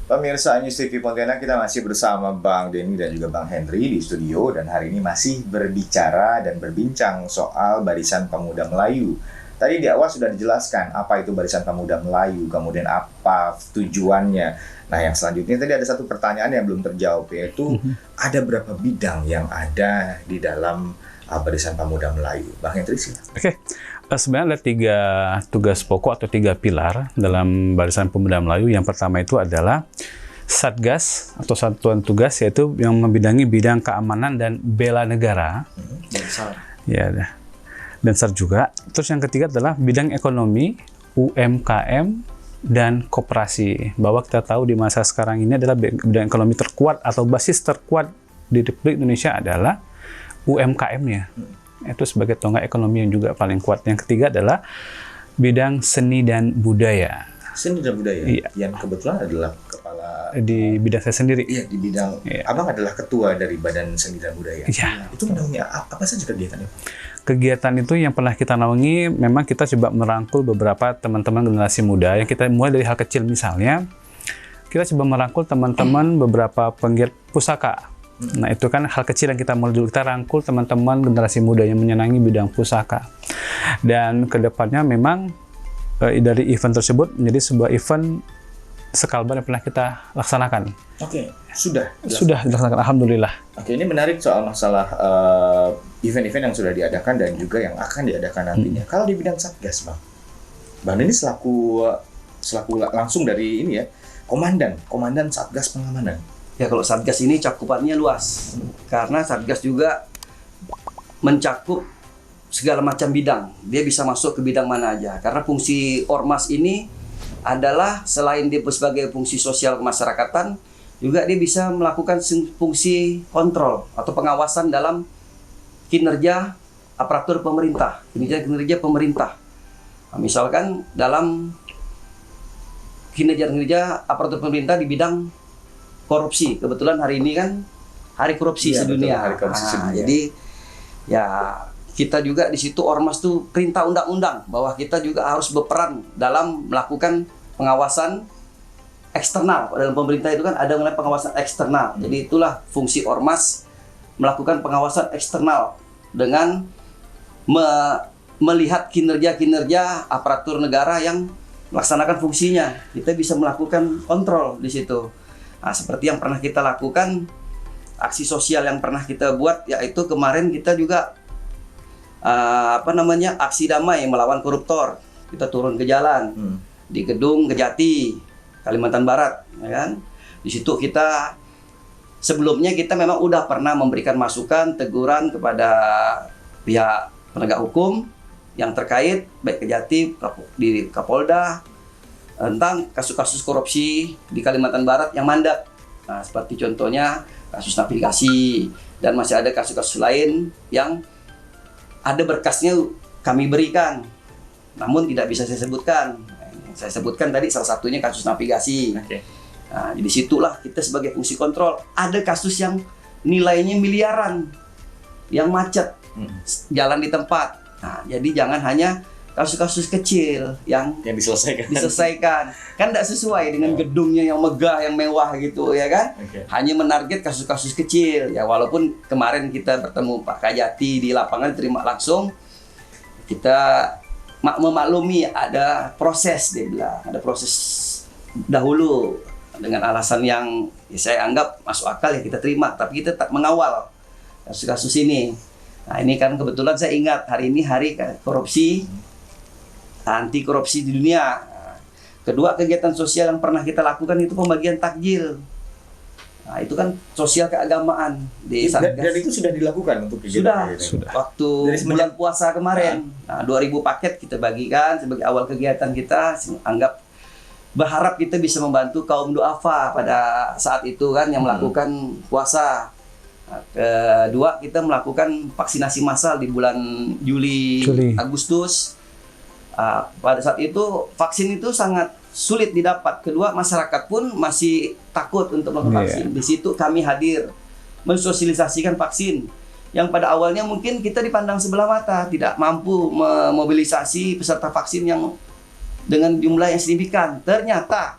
Pemirsa News TV Pontianak, kita masih bersama Bang Denny dan juga Bang Henry di studio, dan hari ini masih berbicara dan berbincang soal Barisan Pemuda Melayu. Tadi di awal sudah dijelaskan apa itu Barisan Pemuda Melayu, kemudian apa tujuannya. Nah, yang selanjutnya tadi ada satu pertanyaan yang belum terjawab, yaitu ada berapa bidang yang ada di dalam Barisan Pemuda Melayu. Bang Henry, silakan. Oke. Sebenarnya ada 3 tugas pokok atau 3 pilar dalam Barisan Pemuda Melayu. Yang pertama itu adalah Satgas atau satuan tugas, yaitu yang membidangi bidang keamanan dan bela negara. Ya, dan SAR juga. Terus yang ketiga adalah bidang ekonomi, UMKM, dan koperasi. Bahwa kita tahu di masa sekarang ini adalah bidang ekonomi terkuat atau basis terkuat di Republik Indonesia adalah UMKM-nya. Itu sebagai tonggak ekonomi yang juga paling kuat. Yang ketiga adalah bidang seni dan budaya. Seni dan budaya, iya. Yang kebetulan adalah kepala di bidang saya sendiri. Iya, di bidang. Iya. Abang adalah ketua dari Badan Seni dan Budaya. Iya. Itu menaungi apa saja kegiatannya? Kegiatan itu yang pernah kita naungi, memang kita coba merangkul beberapa teman-teman generasi muda yang kita mulai dari hal kecil. Misalnya, kita coba merangkul teman-teman beberapa penggiat pusaka. Nah, itu kan hal kecil yang kita mulai dulu. Kita rangkul teman-teman generasi muda yang menyenangi bidang pusaka. Dan kedepannya memang dari event tersebut menjadi sebuah event sekalbar yang pernah kita laksanakan. Oke, sudah dilaksanakan, alhamdulillah. Oke, ini menarik soal masalah event-event yang sudah diadakan dan juga yang akan diadakan nantinya. Kalau di bidang Satgas, Bang ini selaku langsung dari ini ya, komandan Satgas Pengamanan. Ya, kalau Satgas ini cakupannya luas, karena Satgas juga mencakup segala macam bidang. Dia bisa masuk ke bidang mana aja. Karena fungsi Ormas ini adalah selain dia sebagai fungsi sosial kemasyarakatan, juga dia bisa melakukan fungsi kontrol atau pengawasan dalam kinerja aparatur pemerintah, kinerja pemerintah. Nah, misalkan dalam kinerja aparatur pemerintah di bidang korupsi. Kebetulan hari ini kan Hari Korupsi Sedunia. Hari Korupsi Sedunia. Jadi ya kita juga di situ Ormas tuh perintah undang-undang bahwa kita juga harus berperan dalam melakukan pengawasan eksternal. Dalam pemerintah itu kan ada mengenai pengawasan eksternal. Jadi itulah fungsi Ormas, melakukan pengawasan eksternal dengan melihat kinerja aparatur negara yang melaksanakan fungsinya. Kita bisa melakukan kontrol di situ. Nah, seperti yang pernah kita lakukan, aksi sosial yang pernah kita buat, yaitu kemarin kita juga aksi damai melawan koruptor. Kita turun ke jalan di Gedung Kejati, Kalimantan Barat, ya kan? Di situ kita sebelumnya kita memang udah pernah memberikan masukan, teguran kepada pihak penegak hukum yang terkait, baik Kejati, di Kapolda, tentang kasus-kasus korupsi di Kalimantan Barat yang mandek. Nah, seperti contohnya kasus navigasi, dan masih ada kasus-kasus lain yang ada berkasnya kami berikan, namun tidak bisa saya sebutkan. Saya sebutkan tadi salah satunya kasus navigasi. Oke. Nah, di situlah kita sebagai fungsi kontrol. Ada kasus yang nilainya miliaran, yang macet, jalan di tempat. Nah, jadi jangan hanya kasus-kasus kecil yang diselesaikan. Kan tidak sesuai dengan gedungnya yang megah, yang mewah gitu, ya kan? Okay. Hanya menarget kasus-kasus kecil. Ya, walaupun kemarin kita bertemu Pak Kajati di lapangan, terima langsung, kita memaklumi ada proses, dia bilang. Ada proses dahulu dengan alasan yang saya anggap masuk akal, ya kita terima. Tapi kita tak mengawal kasus-kasus ini. Nah, ini kan kebetulan saya ingat hari ini hari korupsi, anti korupsi di dunia. Kedua, kegiatan sosial yang pernah kita lakukan itu pembagian takjil. Nah, itu kan sosial keagamaan di Satgas. Dan itu sudah dilakukan untuk kegiatan sudah. Waktu bulan puasa kemarin. Nah, 2000 paket kita bagikan sebagai awal kegiatan kita. Anggap berharap kita bisa membantu kaum duafa pada saat itu kan yang melakukan puasa. Nah, kedua, kita melakukan vaksinasi massal di bulan Juli. Agustus. Pada saat itu vaksin itu sangat sulit didapat. Kedua, masyarakat pun masih takut untuk melakukan vaksin. Di situ kami hadir mensosialisasikan vaksin yang pada awalnya mungkin kita dipandang sebelah mata, tidak mampu memobilisasi peserta vaksin yang dengan jumlah yang signifikan. Ternyata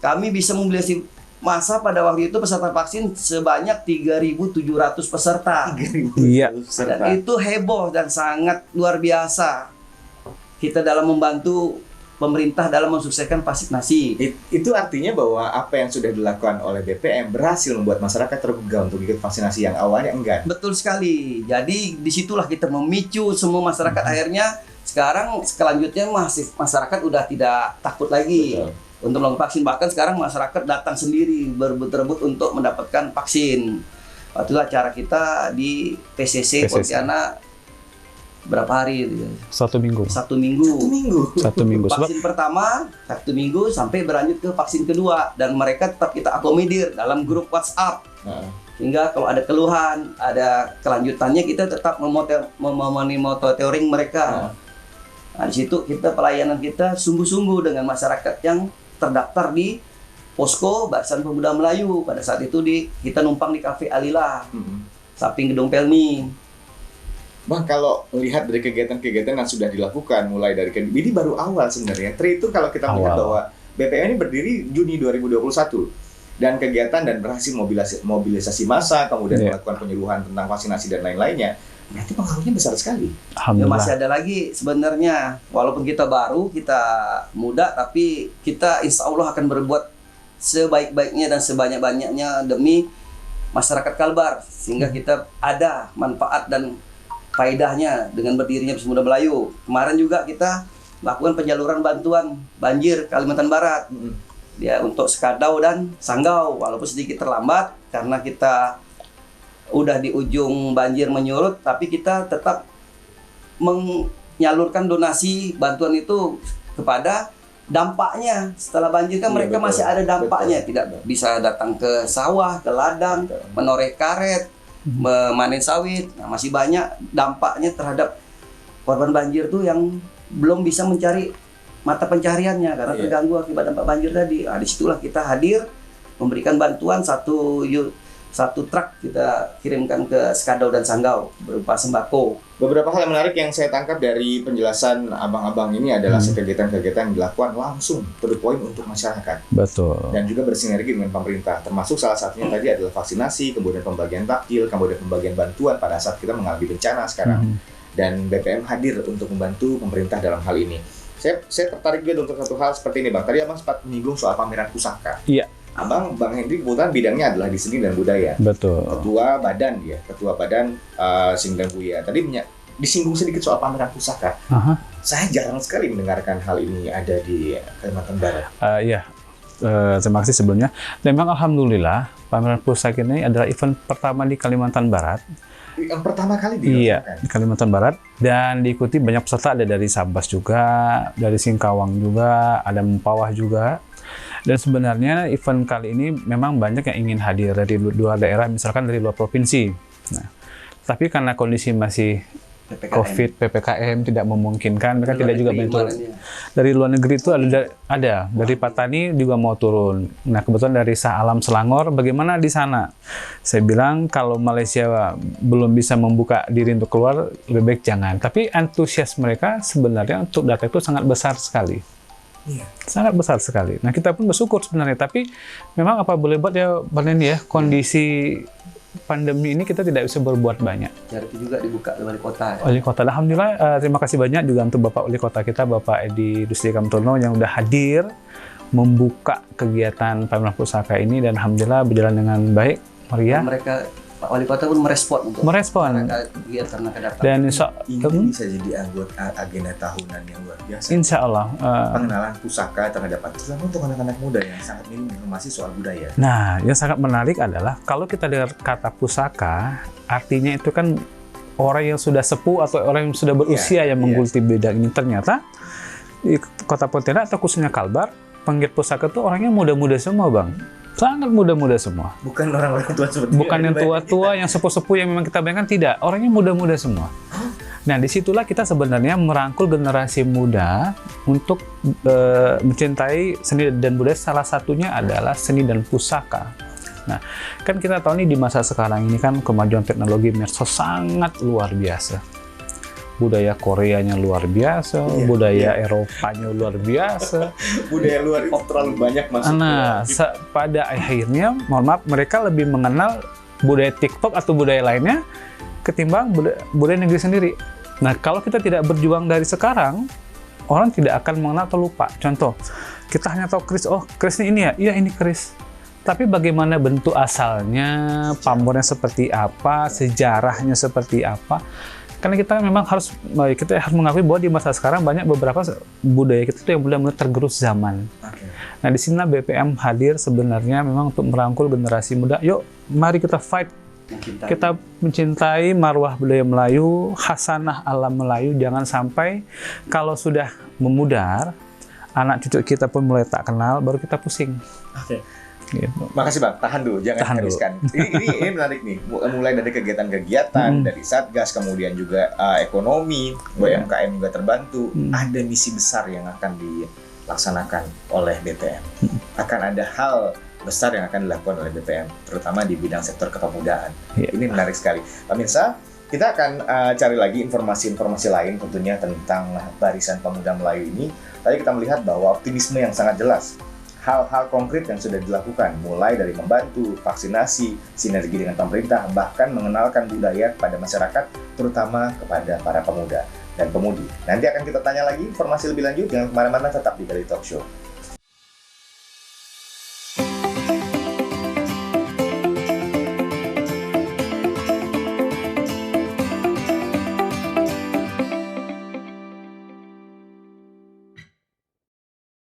kami bisa mobilisasi massa pada waktu itu peserta vaksin sebanyak 3.700 peserta. 3.000 Iya. peserta. Dan itu heboh dan sangat luar biasa. Kita dalam membantu pemerintah dalam mensukseskan vaksinasi. Itu artinya bahwa apa yang sudah dilakukan oleh BPM berhasil membuat masyarakat tergugah untuk ikut vaksinasi yang awalnya enggan. Betul sekali. Jadi disitulah kita memicu semua masyarakat. Akhirnya sekarang selanjutnya masyarakat udah tidak takut lagi. Betul. Untuk melakukan vaksin. Bahkan sekarang masyarakat datang sendiri berebut-rebut untuk mendapatkan vaksin. Waktu itu acara kita di PCC. Pontianak berapa hari itu? 1 minggu. 1 minggu. 1 minggu. 1 minggu. Sebab Vaksin pertama 1 minggu sampai berlanjut ke vaksin kedua, dan mereka tetap kita akomodir dalam grup WhatsApp. Nah, Hingga kalau ada keluhan, ada kelanjutannya, kita tetap memonitoring mereka. Nah, di situ kita pelayanan kita sungguh-sungguh dengan masyarakat yang terdaftar di posko Barisan Pemuda Melayu. Pada saat itu kita numpang di Cafe Alila, samping Gedung Pelni. Bang, kalau melihat dari kegiatan-kegiatan yang sudah dilakukan mulai dari ini baru awal sebenarnya. Tri itu kalau kita melihat bahwa BPM ini berdiri Juni 2021 dan kegiatan dan berhasil mobilisasi massa, kemudian melakukan penyuluhan tentang vaksinasi dan lain-lainnya. Berarti pengaruhnya besar sekali. Ya, masih ada lagi sebenarnya. Walaupun kita baru, kita muda, tapi kita insya Allah akan berbuat sebaik-baiknya dan sebanyak-banyaknya demi masyarakat Kalbar, sehingga kita ada manfaat dan faedahnya dengan berdirinya Pemuda Melayu. Kemarin juga kita melakukan penyaluran bantuan banjir Kalimantan Barat. Ya, untuk Sekadau dan Sanggau, walaupun sedikit terlambat karena kita udah di ujung banjir menyurut, tapi kita tetap menyalurkan donasi bantuan itu kepada dampaknya. Setelah banjir kan mereka betul, masih ada dampaknya, betul. tidak bisa datang ke sawah, ke ladang, menoreh karet, memanen sawit. Nah, masih banyak dampaknya terhadap korban banjir tuh yang belum bisa mencari mata pencariannya karena terganggu akibat dampak banjir tadi. Nah, disitulah kita hadir memberikan bantuan satu truk kita kirimkan ke Sekadau dan Sanggau berupa sembako. Beberapa hal yang menarik yang saya tangkap dari penjelasan abang-abang ini adalah kegiatan-kegiatan yang dilakukan langsung to the point untuk masyarakat. Betul. Dan juga bersinergi dengan pemerintah, termasuk salah satunya tadi adalah vaksinasi, kemudian pembagian takjil, kemudian pembagian bantuan pada saat kita mengalami bencana sekarang. Dan BPM hadir untuk membantu pemerintah dalam hal ini. Saya tertarik juga untuk satu hal seperti ini, Bang. Tadi Abang sempat menyinggung soal pameran pusaka. Iya. Bang Hendri kebetulan bidangnya adalah di seni dan budaya. Betul. Ketua badan seni dan budaya. Tadi disinggung sedikit soal pameran pusaka. Saya jarang sekali mendengarkan hal ini ada di Kalimantan Barat. Terima kasih sebelumnya. Memang alhamdulillah pameran pusaka ini adalah event pertama di Kalimantan Barat. Yang pertama kali dilakukan. Di Kalimantan Barat, dan diikuti banyak peserta, ada dari Sabas juga, dari Singkawang juga, ada Mempawah juga. Dan sebenarnya event kali ini memang banyak yang ingin hadir dari luar daerah, misalkan dari luar provinsi. Nah, tapi karena kondisi masih COVID, PPKM tidak memungkinkan, mereka tidak juga turun. Dari luar negeri itu ada dari Patani juga mau turun. Nah, kebetulan dari Shah Alam Selangor, bagaimana di sana? Saya bilang kalau Malaysia belum bisa membuka diri untuk keluar, lebih baik jangan. Tapi antusias mereka sebenarnya untuk data itu sangat besar sekali. Sangat besar sekali. Nah, kita pun bersyukur sebenarnya, tapi memang apa boleh buat ya, kondisi pandemi ini kita tidak bisa berbuat banyak. Cara itu juga dibuka oleh wali kota. Wali kota, alhamdulillah, terima kasih banyak juga untuk Bapak Wali Kota kita, Bapak Edi Rusdi Kamtono, yang udah hadir membuka kegiatan pameran pusaka ini, dan alhamdulillah berjalan dengan baik, meriah. Mereka Pak Wali Kota pun merespon karena kedatangan. Dan ini bisa jadi agenda tahunan yang luar biasa. Insya Allah pengenalan pusaka terhadap terutama untuk anak-anak muda yang sangat minim informasi soal budaya. Nah, yang sangat menarik adalah kalau kita dengar kata pusaka, artinya itu kan orang yang sudah sepuh atau orang yang sudah berusia yang menggeluti bidang ini. Ternyata di Kota Pontianak atau khususnya Kalbar, penggiat pusaka itu orangnya muda-muda semua, Bang. Sangat muda-muda semua. Bukan orang-orang tua seperti bukan yang tua-tua, yang sepuh-sepuh yang memang kita bayangkan, tidak. Orangnya muda-muda semua. Nah, disitulah kita sebenarnya merangkul generasi muda untuk mencintai seni dan budaya. Salah satunya adalah seni dan pusaka. Nah, kan kita tahu nih di masa sekarang ini kan kemajuan teknologi medsos sangat luar biasa. budaya Koreanya luar biasa, Iya, budaya Eropanya luar biasa. Budaya luar itu terlalu banyak masuk. Nah, pada akhirnya, mohon maaf, mereka lebih mengenal budaya TikTok atau budaya lainnya ketimbang budaya negeri sendiri. Nah, kalau kita tidak berjuang dari sekarang, orang tidak akan mengenal atau lupa. Contoh, kita hanya tahu keris, oh keris ini ya, iya ini keris. Tapi bagaimana bentuk asalnya, pamornya seperti apa, sejarahnya seperti apa. Karena kita memang harus mengakui bahwa di masa sekarang banyak beberapa budaya kita itu yang benar-benar tergerus zaman. Oke. Nah, di sini BPM hadir sebenarnya memang untuk merangkul generasi muda. Yuk, mari kita fight. Kita mencintai marwah budaya Melayu, khasanah alam Melayu. Jangan sampai kalau sudah memudar, anak cucu kita pun mulai tak kenal, baru kita pusing. Oke. Gitu. Makasih Bang, tahan dulu, jangan Tahan dulu. habiskan. Ini menarik nih, mulai dari kegiatan-kegiatan, dari Satgas, kemudian juga ekonomi, UMKM juga terbantu. Ada misi besar yang akan dilaksanakan oleh BPM. Akan ada hal besar yang akan dilakukan oleh BPM, terutama di bidang sektor kepemudaan. Ini menarik sekali. Pemirsa, kita akan cari lagi informasi-informasi lain tentunya tentang Barisan Pemuda Melayu ini. Tadi kita melihat bahwa optimisme yang sangat jelas. Hal-hal konkret yang sudah dilakukan, mulai dari membantu, vaksinasi, sinergi dengan pemerintah, bahkan mengenalkan budaya kepada masyarakat, terutama kepada para pemuda dan pemudi. Nanti akan kita tanya lagi informasi lebih lanjut, jangan kemana-mana, tetap di Bali Talk Show.